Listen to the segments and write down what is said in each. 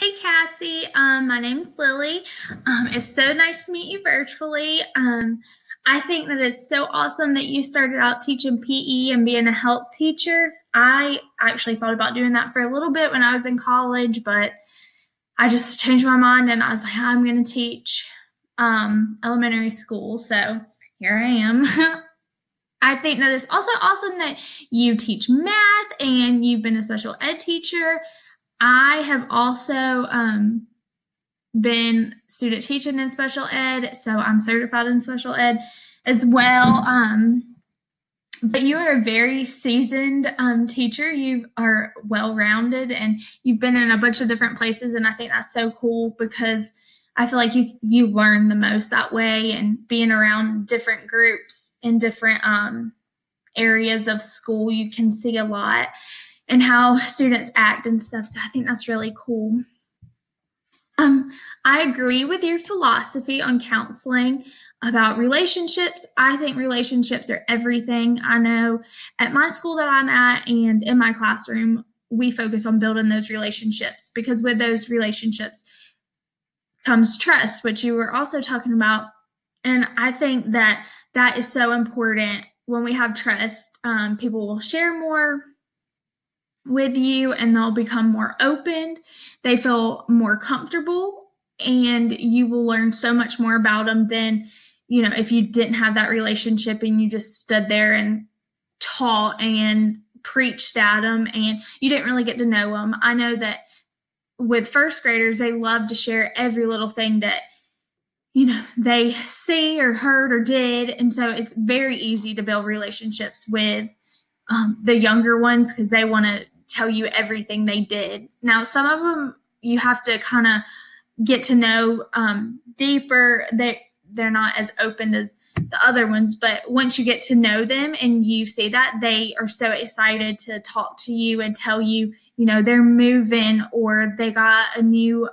Hey Cassie, my name's Lily. It's so nice to meet you virtually. I think that it's so awesome that you started out teaching PE and being a health teacher. I actually thought about doing that for a little bit when I was in college, but I just changed my mind and I was like, I'm going to teach elementary school. So here I am. I think that it's also awesome that you teach math and you've been a special ed teacher. I have also been student teaching in special ed, so I'm certified in special ed as well. But you are a very seasoned teacher. You are well rounded and you've been in a bunch of different places. And I think that's so cool because I feel like you learn the most that way, and being around different groups in different areas of school, you can see a lot and how students act and stuff. So I think that's really cool. I agree with your philosophy on counseling about relationships. I think relationships are everything. I know at my school that I'm at and in my classroom, we focus on building those relationships because with those relationships comes trust, which you were also talking about. And I think that that is so important. When we have trust, people will share more with you and they'll become more open. They feel more comfortable and you will learn so much more about them than, if you didn't have that relationship and you just stood there and taught and preached at them and you didn't really get to know them. I know that with first graders, they love to share every little thing that they see or heard or did. And so it's very easy to build relationships with the younger ones because they want to tell you everything they did. Now, some of them you have to kind of get to know deeper. They're not as open as the other ones, but once you get to know them and you see that, they are so excited to talk to you and tell you, they're moving or they got a new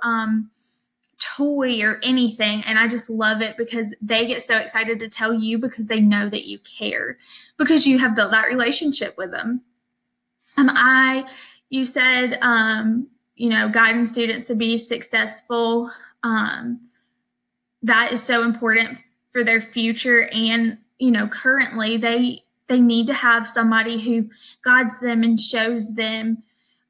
toy or anything. And I just love it because they get so excited to tell you because they know that you care because you have built that relationship with them. You said, guiding students to be successful. That is so important for their future. And, currently they need to have somebody who guides them and shows them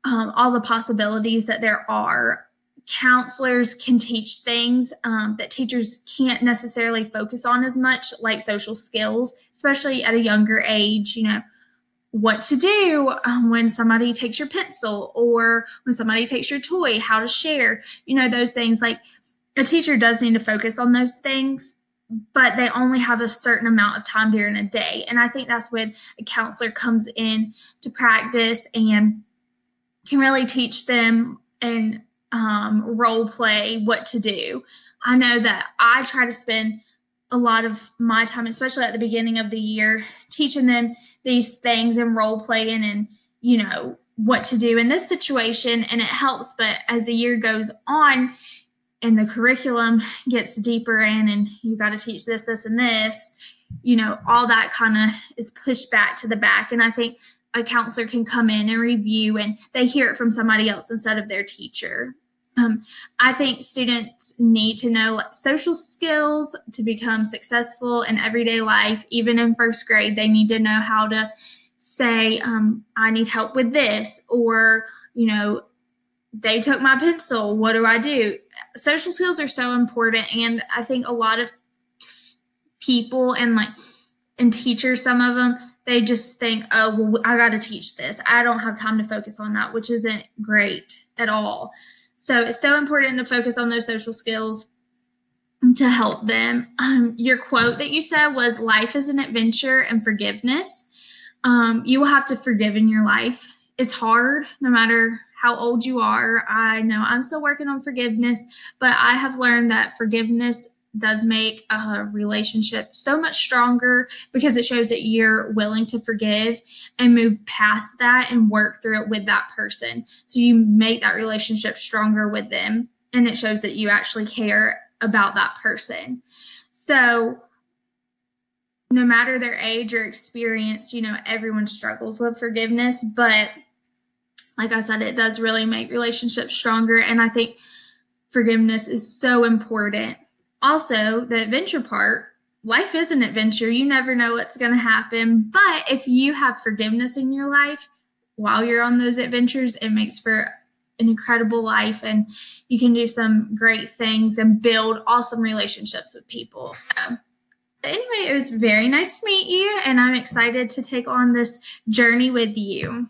all the possibilities that there are. Counselors can teach things that teachers can't necessarily focus on as much, like social skills, especially at a younger age, what to do when somebody takes your pencil or when somebody takes your toy, how to share, those things. Like a teacher does need to focus on those things, but they only have a certain amount of time during a day. And I think that's when a counselor comes in to practice and can really teach them and role play what to do. I know that I try to spend a lot of my time, especially at the beginning of the year, teaching them these things and role playing and, what to do in this situation. And it helps. But as the year goes on and the curriculum gets deeper in and you got to teach this, this, and this, all that kind of is pushed back to the back. And I think a counselor can come in and review and they hear it from somebody else instead of their teacher. I think students need to know social skills to become successful in everyday life. Even in first grade, they need to know how to say, I need help with this, or, they took my pencil. What do I do? Social skills are so important. And I think a lot of people and teachers, some of them, they just think, oh, well, I got to teach this. I don't have time to focus on that, which isn't great at all. So it's so important to focus on those social skills to help them. Your quote that you said was, life is an adventure and forgiveness. You will have to forgive in your life. It's hard no matter how old you are. I know I'm still working on forgiveness, but I have learned that forgiveness does make a relationship so much stronger because it shows that you're willing to forgive and move past that and work through it with that person. So you make that relationship stronger with them, and it shows that you actually care about that person. So no matter their age or experience, everyone struggles with forgiveness, but like I said, it does really make relationships stronger. And I think forgiveness is so important. Also, the adventure part, life is an adventure. You never know what's going to happen. But if you have forgiveness in your life while you're on those adventures, it makes for an incredible life, and you can do some great things and build awesome relationships with people. So, anyway, it was very nice to meet you, and I'm excited to take on this journey with you.